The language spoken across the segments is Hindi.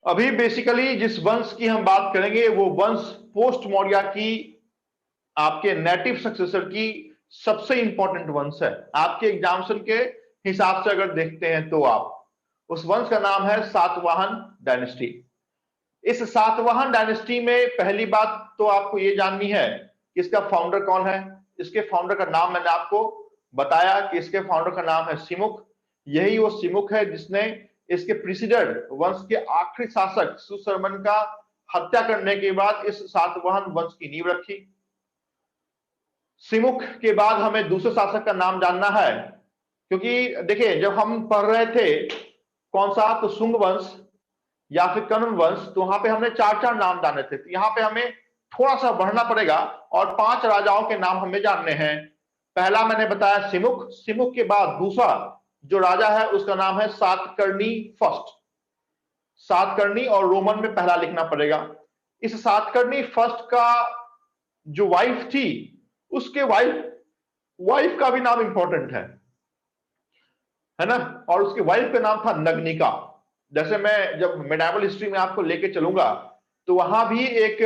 अभी बेसिकली जिस वंश की हम बात करेंगे वो वंश पोस्ट मौर्य की आपके नेटिव सक्सेसर की सबसे इंपॉर्टेंट वंश है। आपके एग्जामिनेशन के हिसाब से अगर देखते हैं तो आप उस वंश का नाम है सातवाहन डायनेस्टी। इस सातवाहन डायनेस्टी में पहली बात तो आपको यह जाननी है कि इसका फाउंडर कौन है। इसके फाउंडर का नाम मैंने आपको बताया कि इसके फाउंडर का नाम है सिमुक। यही वो सिमुक है जिसने इसके प्रीसीडर वंश के आखिरी शासक सुशर्मन का हत्या करने के बाद इस सातवाहन वंश की नींव रखी। सिमुक के बाद हमें दूसरे शासक का नाम जानना है, क्योंकि देखिए जब हम पढ़ रहे थे कौन सा तो सुंग वंश या फिर कर्ण वंश, तो वहां पे हमने चार चार नाम जाने थे। तो यहाँ पे हमें थोड़ा सा बढ़ना पड़ेगा और पांच राजाओं के नाम हमें जानने हैं। पहला मैंने बताया सिमुक। सिमुक के बाद दूसरा जो राजा है उसका नाम है सातकर्णी फर्स्ट। सातकर्णी और रोमन में पहला लिखना पड़ेगा। इस सातकर्णी फर्स्ट का जो वाइफ थी उसके वाइफ वाइफ का भी नाम इंपॉर्टेंट है ना। और उसके वाइफ का नाम था नग्निका। जैसे मैं जब मेडावल हिस्ट्री में आपको लेके चलूंगा तो वहां भी एक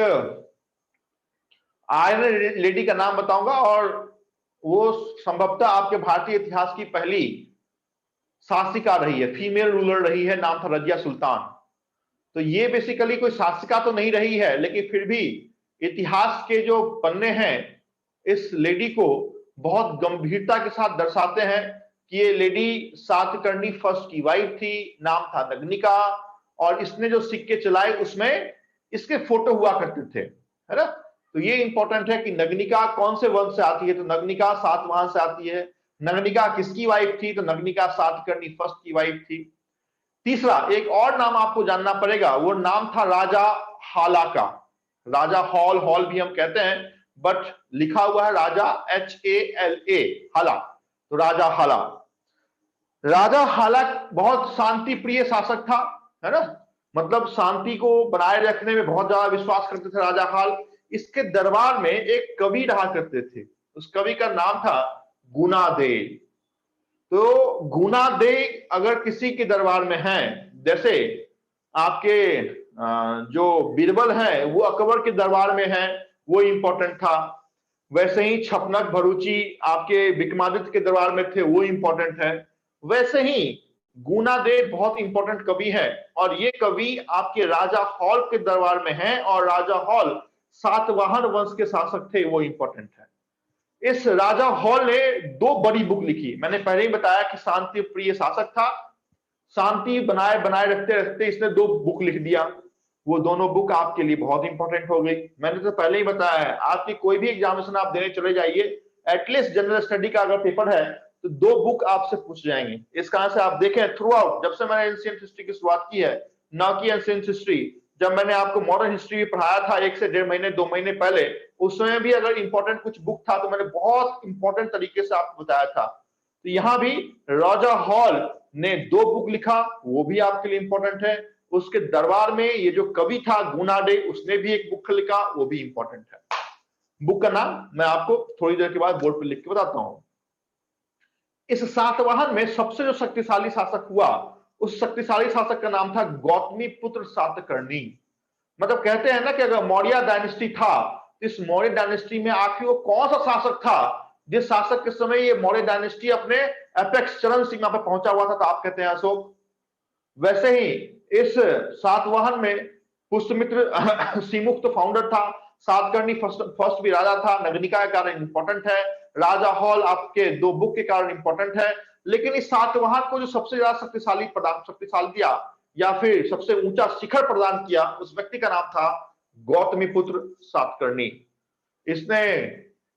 आयरन लेडी का नाम बताऊंगा, और वो संभवतः आपके भारतीय इतिहास की पहली शासिका रही है, फीमेल रूलर रही है, नाम था रजिया सुल्तान। तो ये बेसिकली कोई शासिका तो नहीं रही है, लेकिन फिर भी इतिहास के जो पन्ने हैं इस लेडी को बहुत गंभीरता के साथ दर्शाते हैं कि ये लेडी सातकर्णी फर्स्ट की वाइफ थी, नाम था नग्निका। और इसने जो सिक्के चलाए उसमें इसके फोटो हुआ करते थे, है ना। तो ये इंपॉर्टेंट है कि नग्निका कौन से वंश से आती है, तो नग्निका सातवाहन से आती है। नग्निका किसकी वाइफ थी, तो नग्निका सातकर्णी फर्स्ट की वाइफ थी। तीसरा एक और नाम आपको जानना पड़ेगा, वो नाम था राजा हाला का। राजा हॉल, हॉल भी हम कहते हैं, बट लिखा हुआ है राजा HALA, हाला। तो राजा हाला, राजा हाला बहुत शांति प्रिय शासक था, है ना। मतलब शांति को बनाए रखने में बहुत ज्यादा विश्वास करते थे राजा हाल। इसके दरबार में एक कवि रहा करते थे, उस कवि का नाम था गुनादे। तो गुनादे अगर किसी के दरबार में है, जैसे आपके जो बीरबल है वो अकबर के दरबार में है, वो इंपॉर्टेंट था। वैसे ही छपनक भरूची आपके विक्रमादित्य के दरबार में थे, वो इंपॉर्टेंट है। वैसे ही गुनादेव बहुत इंपॉर्टेंट कवि है, और ये कवि आपके राजा हॉल के दरबार में है, और राजा हॉल सातवाहन वंश के शासक थे, वो इंपॉर्टेंट है। इस राजा हॉल ने दो बड़ी बुक लिखी। मैंने पहले ही बताया कि शांति प्रिय शासक था, शांति बनाए बनाए रखते रखते इसने दो बुक लिख दिया। वो दोनों बुक आपके लिए बहुत इंपॉर्टेंट हो गई। मैंने तो पहले ही बताया है, आपकी कोई भी एग्जामिनेशन आप देने चले जाइए, एटलीस्ट जनरल स्टडी का अगर पेपर है तो दो बुक आपसे पूछ जाएंगे। इस कारण से आप देखें थ्रू आउट, जब से मैंने एंशिएंट हिस्ट्री की शुरुआत की है, ना कि एंशिएंट हिस्ट्री, जब मैंने आपको मॉडर्न हिस्ट्री पढ़ाया था 1 से 1.5 महीने 2 महीने पहले, उस समय भी अगर इंपॉर्टेंट कुछ बुक था तो मैंने बहुत इंपॉर्टेंट तरीके से आपको बताया था। तो यहां भी राजा हॉल ने दो बुक लिखा, वो भी आपके लिए इंपॉर्टेंट है। उसके दरबार में ये जो कवि था गुनाडे, उसने भी एक बुक लिखा, वो भी इंपॉर्टेंट है। बुक का नाम मैं आपको थोड़ी देर के बाद बोर्ड पर लिख के बताता हूं। इस सातवाहन में सबसे जो शक्तिशाली शासक हुआ, उस शक्तिशाली शासक का नाम था गौतमी पुत्र सातकर्णी। मतलब कहते हैं ना कि अगर मौर्य डायनेस्टी था, इस मौर्य डायनेस्टी में आखिर वो कौन सा शासक था जिस शासक के समय ये मौर्य डायनेस्टी अपने एपेक्स चरम सीमा पर पहुंचा हुआ था, तो आप कहते हैं अशोक। वैसे ही इस सातवाहन में पुष्यमित्र सिमुक्त फाउंडर था, सातकर्णी फर्स्ट भी राजा था, नगनिका के कारण इंपॉर्टेंट है, राजा हॉल आपके दो बुक के कारण इंपॉर्टेंट है। लेकिन इस सातवाहन को जो सबसे ज्यादा शक्तिशाली दिया या फिर सबसे ऊंचा शिखर प्रदान किया, उस व्यक्ति का नाम था गौतमीपुत्र सातकर्णी। इसने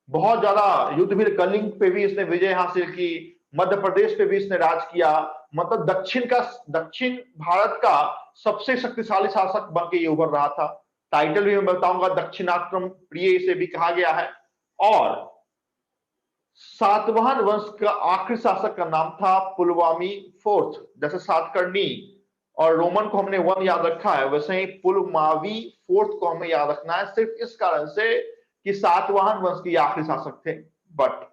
बहुत ज्यादा युद्धवीर कलिंग पे भी इसने विजय हासिल की, मध्य प्रदेश पे भी इसने राज किया। मतलब दक्षिण भारत का सबसे शक्तिशाली शासक बन के ये उभर रहा था। टाइटल भी मैं बताऊंगा, दक्षिणाक्रम प्रिय इसे भी कहा गया है। और सातवाहन वंश का आखिरी शासक का नाम था पुलवामी फोर्थ। जैसे सातकर्णी और रोमन को हमने वन याद रखा है, वैसे ही पुलमावी फोर्थ को हमें याद रखना है, सिर्फ इस कारण से कि सातवाहन वंश के आखिरी शासक थे। But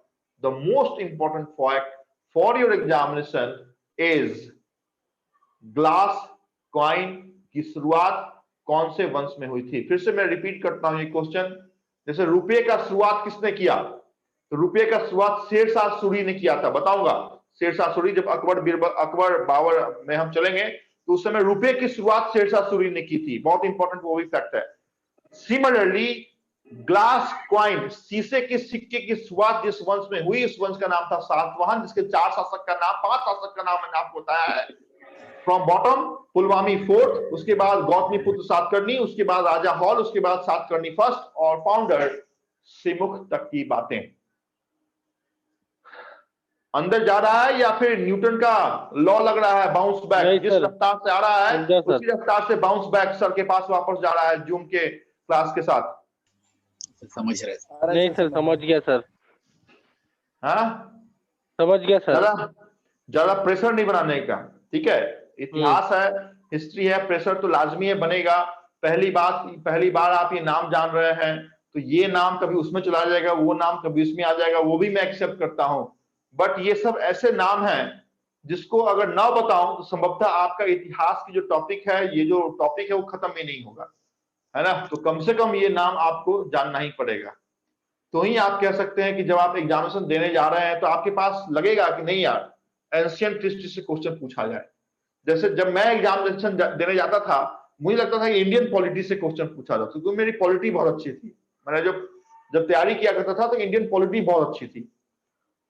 the most important fact for your examination is glass coin की शुरुआत कौन से वंश में हुई थी? फिर से मैं रिपीट करता हूं ये क्वेश्चन। जैसे रुपये का शुरुआत किसने किया? तो रुपये का शुरुआत शेरशाह सूरी ने किया था। बताऊंगा, शेरशाह सूरी, जब अकबर बाबर में हम चलेंगे तो उस समय रुपये की शुरुआत शेरशाह सूरी ने की थी। बहुत इंपॉर्टेंट वो भी फैक्ट है। सिमिलरली ग्लास कॉइन, शीशे के सिक्के की शुरुआत जिस वंश में हुई, उस वंश का नाम था सातवाहन, जिसके 4 शासक का नाम, 5 शासक का नाम मैंने आपको बताया है। फ्रॉम बॉटम पुलवामी फोर्थ, उसके बाद गौतमीपुत्र सातकर्णी, उसके बाद राजा हॉल, उसके बाद सातकर्णी फर्स्ट, और फाउंडर सिमुख तक की बातें। अंदर जा रहा है या फिर न्यूटन का लॉ लग रहा है बाउंस बैक? जिस रफ्तार से आ रहा है उसी रफ्तार से बाउंस बैक सर के पास वापस जा रहा है जूम के क्लास के साथ। समझ रहे? नहीं सर, समझ गया सर। हाँ, समझ गया सर। ज्यादा प्रेशर नहीं बनाने का, ठीक है? इतिहास है, हिस्ट्री है, प्रेशर तो लाजमी है, बनेगा। पहली बार आप ये नाम जान रहे हैं तो ये नाम कभी उसमें चला जाएगा, वो नाम कभी उसमें आ जाएगा, वो भी मैं एक्सेप्ट करता हूं। बट ये सब ऐसे नाम हैं जिसको अगर ना बताऊं तो संभवतः आपका इतिहास की जो टॉपिक है, ये जो टॉपिक है वो खत्म ही नहीं होगा, है ना? तो कम से कम ये नाम आपको जानना ही पड़ेगा। तो ही आप कह सकते हैं कि जब आप एग्जामिनेशन देने जा रहे हैं तो आपके पास लगेगा कि नहीं यार, एंशिएंट हिस्ट्री से क्वेश्चन पूछा जाए। जैसे जब मैं एग्जामिनेशन देने जाता था, मुझे लगता था कि इंडियन पॉलिटी से क्वेश्चन पूछा जाता, क्योंकि मेरी पॉलिटी बहुत अच्छी थी। मैंने जब तैयारी किया करता था तो इंडियन पॉलिटी बहुत अच्छी थी।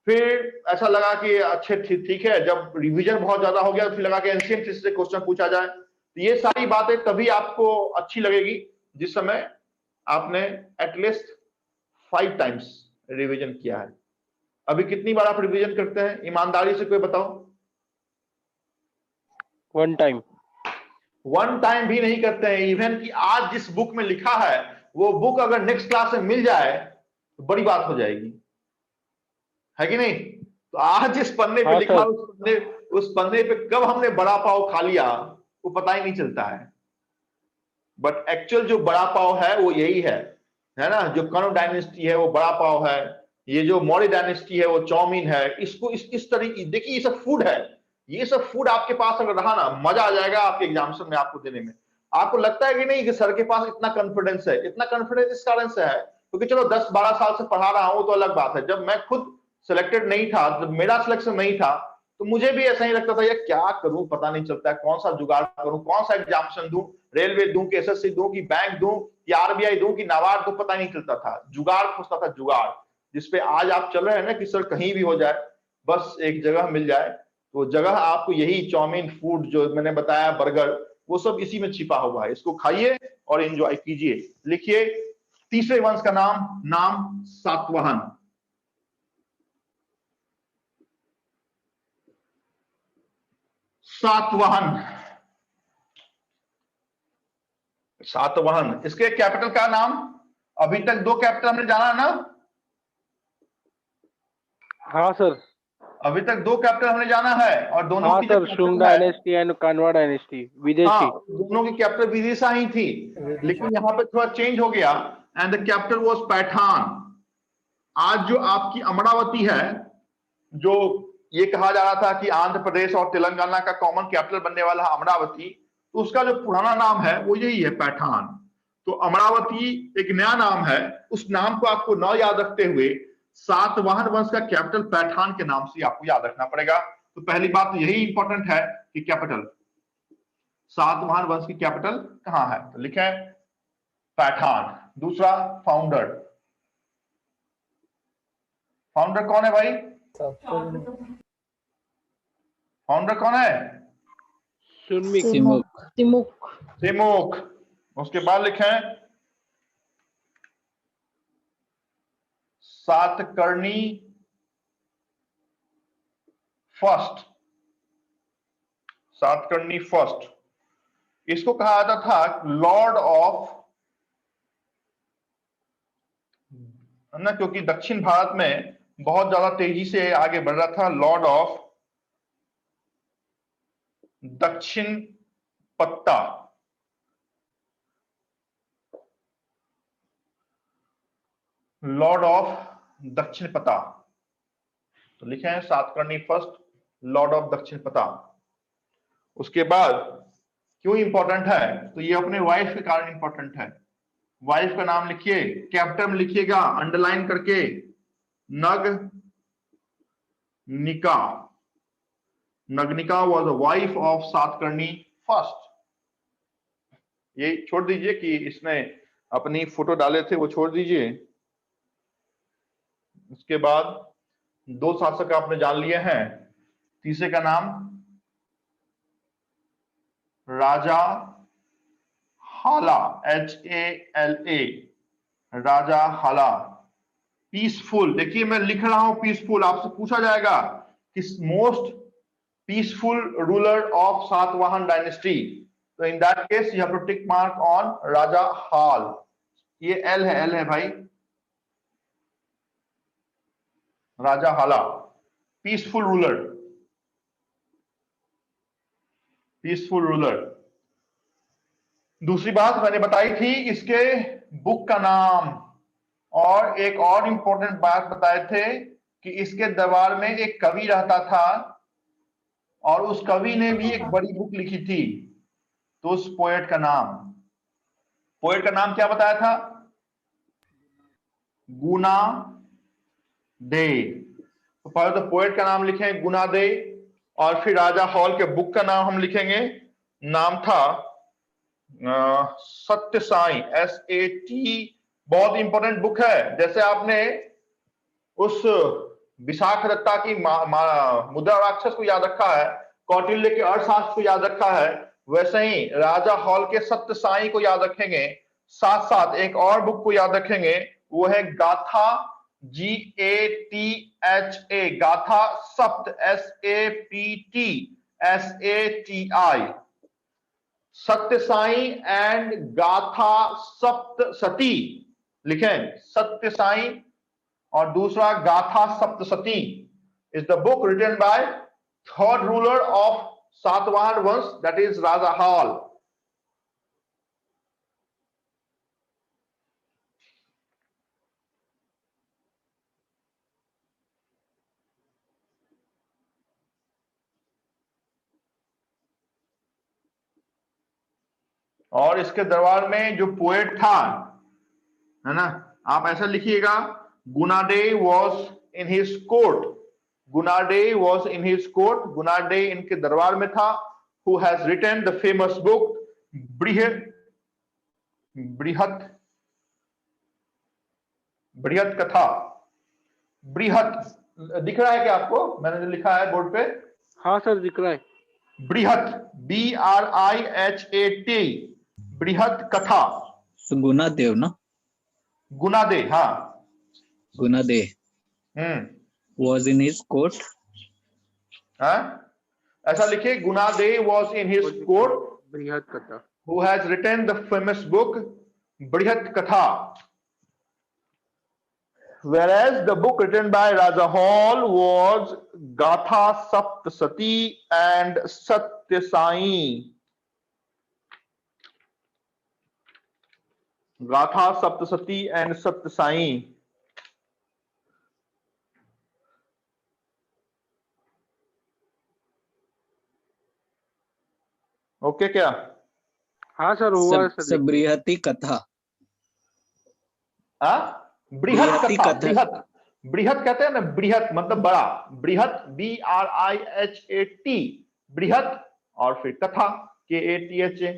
फिर ऐसा लगा कि अच्छे ठीक है, जब रिवीजन बहुत ज्यादा हो गया तो फिर लगा कि एंशिएंट हिस्ट्री से क्वेश्चन पूछा जाए। तो ये सारी बातें तभी आपको अच्छी लगेगी जिस समय आपने एटलीस्ट 5 टाइम्स रिवीजन किया है। अभी कितनी बार आप रिवीजन करते हैं, ईमानदारी से कोई बताओ? 1 टाइम। 1 टाइम भी नहीं करते हैं। इवन कि आज जिस बुक में लिखा है वो बुक अगर नेक्स्ट क्लास में मिल जाए तो बड़ी बात हो जाएगी, है कि नहीं? तो आज जिस पन्ने पे लिखा उस पन्ने पे कब हमने बड़ा पाव खा लिया वो पता ही नहीं चलता है। बट एक्चुअल जो बड़ा पाव है वो यही है ना? जो कर्ण डायनेस्टी है वो बड़ा पाव है, ये जो मौर्य डायनेस्टी है वो चाउमीन है। इसको इस तरीके, देखिए ये सब फूड है। ये सब फूड आपके पास अगर रहा ना, मजा आ जाएगा आपके एग्जामिनेशन में आपको देने में। आपको लगता है कि नहीं कि सर के पास इतना कॉन्फिडेंस है? इतना कॉन्फिडेंस इस कारण से है क्योंकि चलो 10-12 साल से पढ़ा रहा हूं तो अलग बात है। जब मैं खुद सिलेक्टेड नहीं था, जब मेरा सिलेक्शन नहीं था, तो मुझे भी ऐसा ही लगता था यार क्या करूं, पता नहीं चलता है, कौन सा जुगाड़ करूं, कौन सा एग्जामिनेशन दूं, रेलवे दूं कि एसएससी दूं कि बैंक दूं कि आरबीआई दूं कि नाबार्ड दूं, पता नहीं चलता था। जुगाड़ खोजता था, जुगाड़, जिसपे आज आप चल रहे हैं ना कि सर कहीं भी हो जाए, बस एक जगह मिल जाए। तो जगह आपको यही चाउमीन फूड जो मैंने बताया, बर्गर, वो सब इसी में छिपा हुआ है। इसको खाइए और एंजॉय कीजिए। लिखिए तीसरे वंश का नाम सातवाहन। सातवाहन, इसके कैपिटल का नाम, अभी तक 2 कैपिटल हमने जाना ना? हाँ सर, अभी तक 2 कैपिटल हमने जाना है और दोनों हाँ की sir, Shunga dynasty and Kanva dynasty, विदेशी। हाँ, दोनों की कैपिटल विदिशा ही थी, लेकिन यहाँ पे थोड़ा चेंज हो गया and the capital was Paithan. आज जो आपकी अमरावती है, जो ये कहा जा रहा था कि आंध्र प्रदेश और तेलंगाना का कॉमन कैपिटल बनने वाला है अमरावती, तो उसका जो पुराना नाम है वो यही है, पैठान। तो अमरावती एक नया नाम है। उस नाम को आपको न याद रखते हुए सातवाहन वंश का कैपिटल पैठान के नाम से आपको याद रखना पड़ेगा। तो पहली बात तो यही इंपॉर्टेंट है कि कैपिटल, सातवाहन वंश की कैपिटल कहां है? तो लिखे पैठान। दूसरा फाउंडर, फाउंडर कौन है भाई? फाउंडर कौन है? सिमुख। उसके बाद लिखे सातकर्णी फर्स्ट। सातकर्णी फर्स्ट, इसको कहा जाता था लॉर्ड ऑफ, है ना, क्योंकि दक्षिण भारत में बहुत ज्यादा तेजी से आगे बढ़ रहा था। लॉर्ड ऑफ दक्षिण पत्ता, लॉर्ड ऑफ दक्षिण पता। तो लिखे हैं सातकर्णी फर्स्ट, लॉर्ड ऑफ दक्षिण पता। उसके बाद क्यों इंपॉर्टेंट है? तो ये अपने वाइफ के कारण इंपॉर्टेंट है। वाइफ का नाम लिखिए, कैपिटल में लिखिएगा अंडरलाइन करके, Naganika. Naganika was a wife of Satakarni first. ये छोड़ दीजिए कि इसने अपनी फोटो डाले थे, वो छोड़ दीजिए। उसके बाद 2 शासक आपने जान लिए हैं। तीसरे का नाम राजा हाला, HALA, राजा हाला। पीसफुल, देखिए मैं लिख रहा हूं पीसफुल, आपसे पूछा जाएगा कि most peaceful ruler of Satavahana dynasty, तो in that case you have to tick mark on Raja Hala. ये एल है भाई, राजा हाला, पीसफुल रूलर, पीसफुल रूलर। दूसरी बात मैंने बताई थी इसके बुक का नाम, और एक और इंपॉर्टेंट बात बताए थे कि इसके दरबार में एक कवि रहता था और उस कवि ने भी एक बड़ी बुक लिखी थी। तो उस पोएट का नाम क्या बताया था? गुना दे। तो पहले तो पोएट का नाम लिखेंगे गुना दे, और फिर राजा हॉल के बुक का नाम हम लिखेंगे, नाम था सत्य साई, SAT। बहुत इंपॉर्टेंट बुक है। जैसे आपने उस विशाख दत्ता की मुद्रा राक्षस को याद रखा है, कौटिल्य के अर्थशास्त्र को याद रखा है, वैसे ही राजा हॉल के सत्य साई को याद रखेंगे। साथ साथ एक और बुक को याद रखेंगे, वो है गाथा, GATHA, गाथा सप्त, SAPTSATI, सत्य साई एंड गाथा सप्त सती लिखें। सत्य साई और दूसरा Gatha Saptashati is the book written by third ruler of Satavahana वंश, दैट इज राजा हॉल। और इसके दरबार में जो पोएट था, है ना, आप ऐसा लिखिएगा, Gunadhya was in his court, Gunadhya was in his court, Gunadhya इनके दरबार में था, who has written the famous book Brihat Katha. बृहत दिख रहा है क्या आपको? मैंने जो लिखा है बोर्ड पे। हाँ सर दिख रहा है। बृहत, BRIHAT, बृहत कथा। गुनादेव ना? गुनादे, हाँ गुनादे was in his court. ऐसा लिखिए, गुनादे was in his court, बृहत कथा, who has written the famous book बृहत कथा, whereas the book written by Raja Hall was Gatha Saptasati and Satya Sai, गाथा सप्तशती एंड सत्य साई। ओके क्या? हाँ सर हुआ सर। बृहति कथा, बृहत कथा, बृहत, बृहत कहते हैं ना, बृहत मतलब बड़ा, बृहत BRIHAT, बृहत, और फिर कथा KATHA।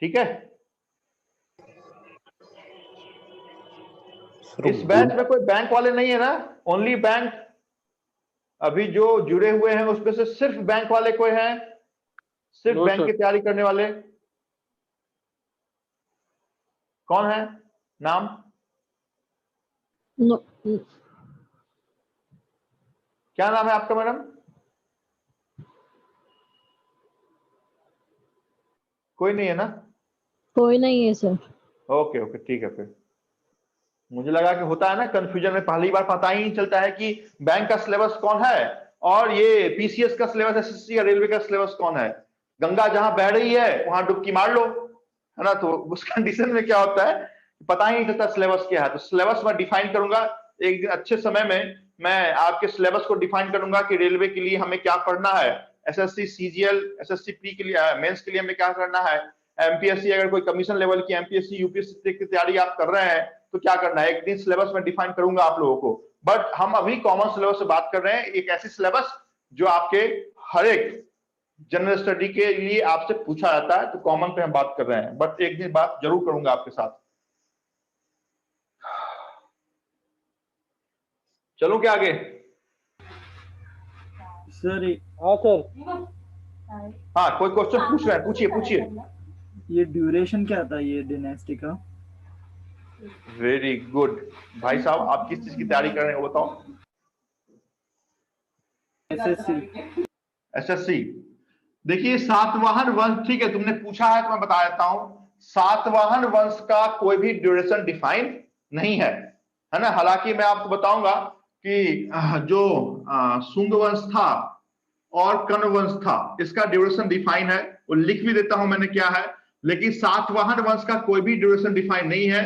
ठीक है। इस बैच में कोई बैंक वाले नहीं है ना? ओनली बैंक, अभी जो जुड़े हुए हैं उसमें से सिर्फ बैंक वाले कोई हैं? सिर्फ बैंक की तैयारी करने वाले कौन है? नाम? No. क्या नाम है आपका मैडम? कोई नहीं है ना? कोई नहीं है सर। ओके ओके ठीक है। फिर मुझे लगा कि होता है ना कंफ्यूजन में, पहली बार पता ही नहीं चलता है कि बैंक का सिलेबस कौन है और ये PCS का सिलेबस, SSC या रेलवे का सिलेबस कौन है। गंगा जहां बह रही है वहां डुबकी मार लो, है ना। तो उस कंडीशन में क्या होता है, पता ही नहीं चलता सिलेबस क्या है। तो सिलेबस मैं डिफाइन करूंगा एक दिन अच्छे समय में, मैं आपके सिलेबस को डिफाइन करूंगा कि रेलवे के लिए हमें क्या पढ़ना है, एसएससी सीजीएल, एसएससी प्री के लिए, मेंस के लिए हमें क्या करना है, एमपीएससी, अगर कोई कमीशन लेवल की एमपीएससी यूपीएससी की तैयारी आप कर रहे हैं तो क्या करना है, एक दिन सिलेबस में डिफाइन करूंगा आप लोगों को, बट हम अभी कॉमन सिलेबस से बात कर रहे हैं, एक ऐसी सिलेबस जो आपके हर एक जनरल स्टडी के लिए आपसे पूछा जाता है, तो कॉमन पे हम बात कर रहे हैं, बट एक दिन बात जरूर करूंगा आपके साथ। चलो क्या आगे सर? हाँ सर। हाँ, कोई क्वेश्चन पूछ रहे हैं, पूछिए पूछिए। ये ड्यूरेशन क्या था ये डायनेस्टी का? वेरी गुड भाई साहब, आप किस चीज की तैयारी कर रहे हैं वो बताओ। एसएससी। एसएससी। देखिए सातवाहन वंश, ठीक है तुमने पूछा है तो मैं बता देता हूं, सातवाहन वंश का कोई भी ड्यूरेशन डिफाइन नहीं है ना। हालांकि मैं आपको बताऊंगा कि जो सुंग वंश था और कर्ण वंश था, इसका ड्यूरेशन डिफाइन है, वो लिख भी देता हूं मैंने क्या है, लेकिन सातवाहन वंश का कोई भी ड्यूरेशन डिफाइन नहीं है।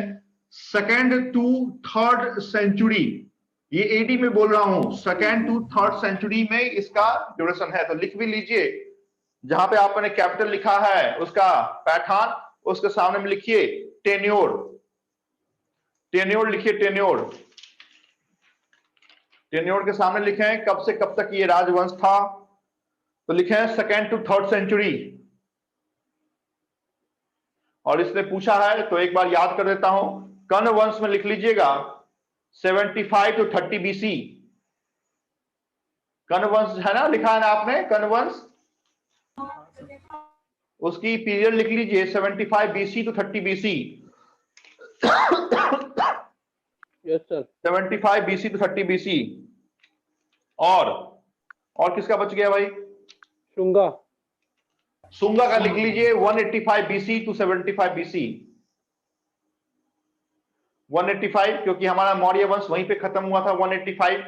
सेकेंड टू थर्ड सेंचुरी, ये एडी में बोल रहा हूं, सेकेंड टू थर्ड सेंचुरी में इसका ड्यूरेशन है, तो लिख भी लीजिए। जहां पे आपने कैपिटल लिखा है उसका पैठान, उसके सामने में लिखिए टेन्योर, टेन्योर लिखिए, टेन्योर, टेन्योर के सामने लिखे हैं कब से कब तक ये राजवंश था, तो लिखे हैं सेकेंड टू थर्ड सेंचुरी। और इसने पूछा है तो एक बार याद कर देता हूं, कर्ण वंश में लिख लीजिएगा 75 टू 30 बीसी। कर्ण वंश है ना, लिखा है ना आपने कर्ण वंश, उसकी पीरियड लिख लीजिए 75 BC to 30 BC. Yes sir. 75 BC to 30 BC. और किसका बच गया भाई? शुंगा। शुंगा का लिख लीजिए 185 बीसी टू 75 बीसी। 185 क्योंकि हमारा मौर्य वंश वहीं पे खत्म हुआ था 185,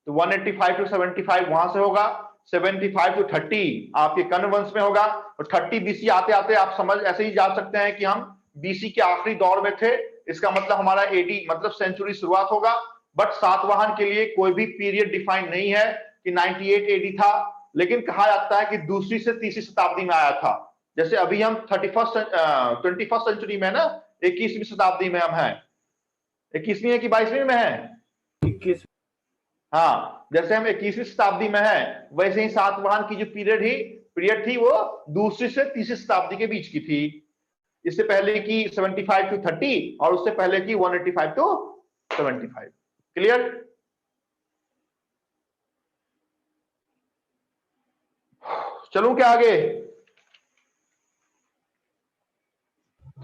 तो 185 टू 75 वहां से होगा, 75 टू 30 आपके कर्ण वंश में होगा, और 30 बीसी आते आते आप समझ ऐसे ही जा सकते हैं कि हम बीसी के आखिरी दौर में थे, इसका मतलब हमारा एडी मतलब सेंचुरी शुरुआत होगा। बट सातवाहन के लिए कोई भी पीरियड डिफाइन नहीं है कि 98 एडी था, लेकिन कहा जाता है कि दूसरी से तीसरी शताब्दी में आया था। जैसे अभी हम 21st सेंचुरी में ना, 21वीं शताब्दी में हम हैं, 21वीं है कि 22वीं में है? 21। हाँ, जैसे हम 21वीं शताब्दी में हैं, वैसे ही सातवाहन की जो पीरियड थी वो दूसरी से तीसरी शताब्दी के बीच की थी। इससे पहले की 75 टू 30 और उससे पहले की 185 टू 75। क्लियर? चलूं क्या आगे?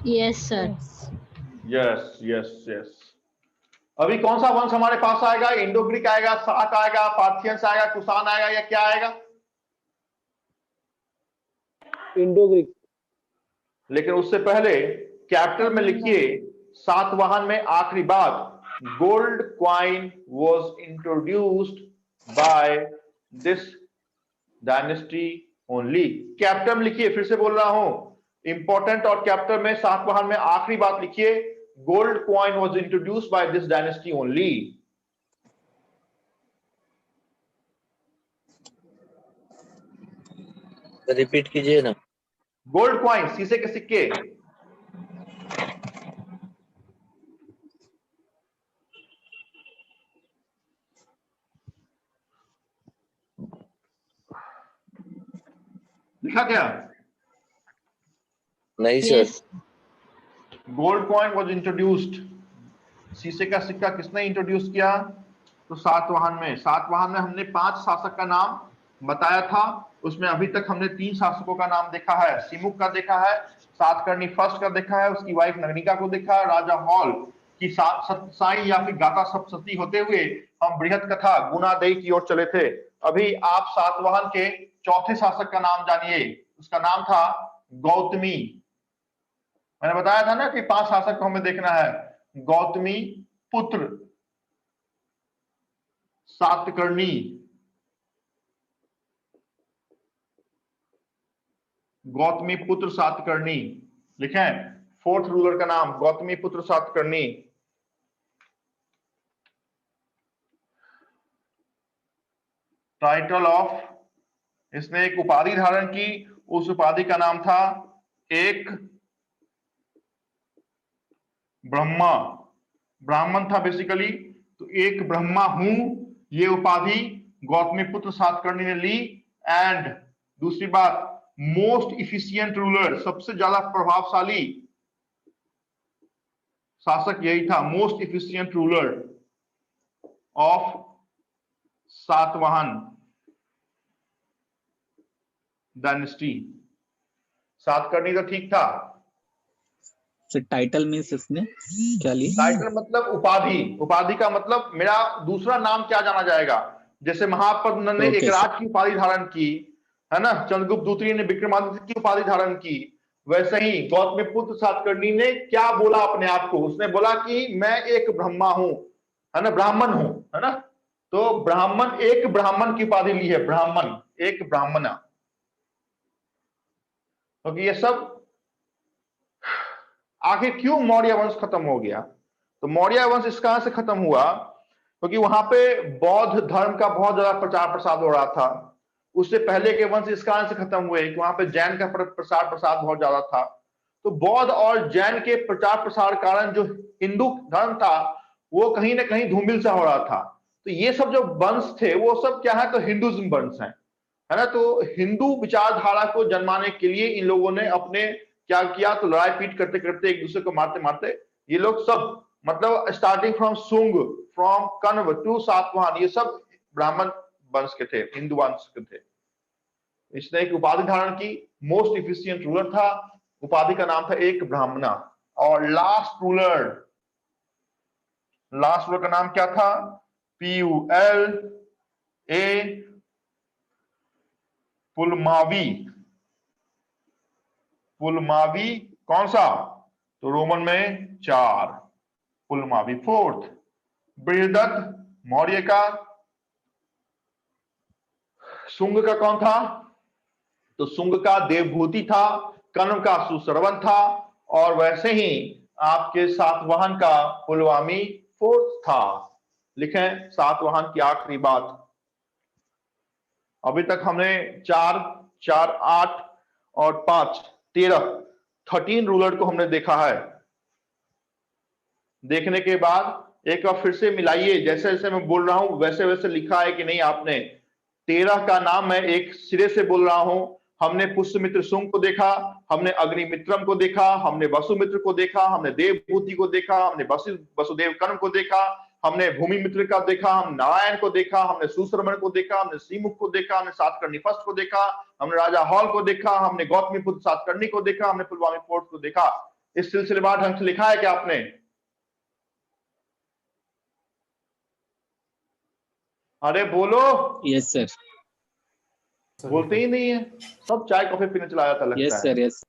Yes sir. Yes yes yes. अभी कौन सा वंश हमारे पास आएगा? इंडो ग्रीक आएगा, साक आएगा, पार्थियंस आएगा, कुषाण आएगा, या क्या आएगा? Indo Greek. लेकिन उससे पहले कैपिटल में लिखिए सातवाहन में आखिरी बात, gold coin was introduced by this dynasty only. Capital में लिखिए, फिर से बोल रहा हूं, इंपॉर्टेंट, और कैपिटल में सातवाहन में आखिरी बात लिखिए, gold coin was introduced by this dynasty only. Repeat कीजिए ना। गोल्ड कॉइन, शीशे के सिक्के। लिखा क्या? नहीं sir. Gold coin was introduced, शीशे का सिक्का किसने इंट्रोड्यूस किया? तो सातवाहन में। सातवाहन में हमने 5 शासक का नाम बताया था, उसमें अभी तक हमने 3 शासकों का नाम देखा है, सिमुक का देखा है, सातकर्णी फर्स्ट का देखा है, उसकी वाइफ नगनिका को देखा है, राजा हॉल की साई या फिर गाथा सप्तशती होते हुए हम बृहद कथा गुनादेई की ओर चले थे। अभी आप सातवाहन के चौथे शासक का नाम जानिए, उसका नाम था गौतमी। मैंने बताया था ना कि 5 शासक को हमें देखना है, गौतमी पुत्र सातकर्णी, गौतमी पुत्र सातकर्णी लिखें, 4th रूलर का नाम गौतमी पुत्र सातकर्णी। टाइटल ऑफ इसने एक उपाधि धारण की, उस उपाधि का नाम था एक ब्रह्मा, ब्राह्मण था बेसिकली। तो एक ब्रह्मा हूं, ये उपाधि गौतमीपुत्र सातकर्णी ने ली। एंड दूसरी बात, मोस्ट इफिशियंट रूलर, सबसे ज्यादा प्रभावशाली शासक यही था, most efficient ruler of Satavahana dynasty. Satakarni तो ठीक था। टाइटल मीन्स इसने क्या ली? टाइटल मतलब उपाधि, उपाधि का मतलब मेरा दूसरा नाम क्या जाना जाएगा। जैसे महापद्म ने एक राज की उपाधि धारण की, है ना, चंद्रगुप्त दूसरी ने विक्रमादित्य की उपाधि धारण की, वैसे ही गौतमीपुत्र सातकर्णी ने क्या बोला अपने आप को, उसने बोला कि मैं एक ब्रह्मा हूं, है ना, ब्राह्मण हूं, है ना। तो ब्राह्मण, एक ब्राह्मण की उपाधि ली है, ब्राह्मण, एक ब्राह्मण। क्योंकि ये सब आखिर क्यों मौर्य वंश खत्म हो गया? तो मौर्य वंश इस कारण से खत्म हुआ क्योंकि वहां पे बौद्ध धर्म का बहुत ज्यादा प्रचार प्रसार हो रहा था। उससे पहले के वंश इस कारण से खत्म हुए कि वहां पे जैन का प्रसार प्रसार बहुत ज्यादा था। तो बौद्ध और जैन के प्रचार प्रसार कारण जो हिंदू धर्म था वो कहीं ना कहीं धूमिल सा हो रहा था। तो ये सब जो वंश थे वो सब क्या है, तो हिंदुइज्म वंश है ना। तो हिंदू विचारधारा को जन्माने के लिए इन लोगों ने अपने क्या किया, तो लड़ाई पीट करते करते एक दूसरे को मारते मारते ये लोग सब, मतलब स्टार्टिंग फ्रॉम सुंग, फ्रॉम कण्व टू सातवाहन, ये सब ब्राह्मण वंश के थे, हिंदू वंश के थे। इसने एक उपाधि धारण की, मोस्ट इफिशियंट रूलर था, उपाधि का नाम था एक ब्राह्मणा। और लास्ट रूलर का नाम क्या था? PULA, पुलमावी। पुलमावी कौन सा? तो रोमन में 4, पुलमावी 4th। बृहदत्त मौर्य का। शुंग का कौन था? तो शुंग का देवभूति था, कण्व का सुश्रवण था, और वैसे ही आपके सातवाहन का पुलमावी 4th था। लिखें सातवाहन की आखिरी बात। अभी तक हमने 4, 4, 8 और 5, 13 रूलर को हमने देखा है। देखने के बाद एक बार फिर से मिलाइए, जैसे जैसे मैं बोल रहा हूं वैसे वैसे लिखा है कि नहीं आपने। 13 का नाम मैं एक सिरे से बोल रहा हूं। हमने पुष्यमित्र शुंग को देखा, हमने अग्निमित्रम को देखा, हमने वसुमित्र को देखा, हमने देवभूति को देखा, हमने वसुदेव कण्व को देखा, हमने भूमि मित्र का देखा, हम नारायण को देखा, हमने सुश्रवण को देखा, हमने सीमुख को देखा, हमने सातकर्णी फर्स्ट को देखा, हमने राजा हॉल को देखा, हमने गौतमीपुत्र सातकर्णी को देखा, हमने पुलमावी 4th को देखा। इस सिलसिलेवार ढंग से लिखा है क्या आपने? अरे बोलो। Yes sir. बोलते ही नहीं है, सब चाय कॉफी पीने चला जाता लगता है। Yes sir, yes.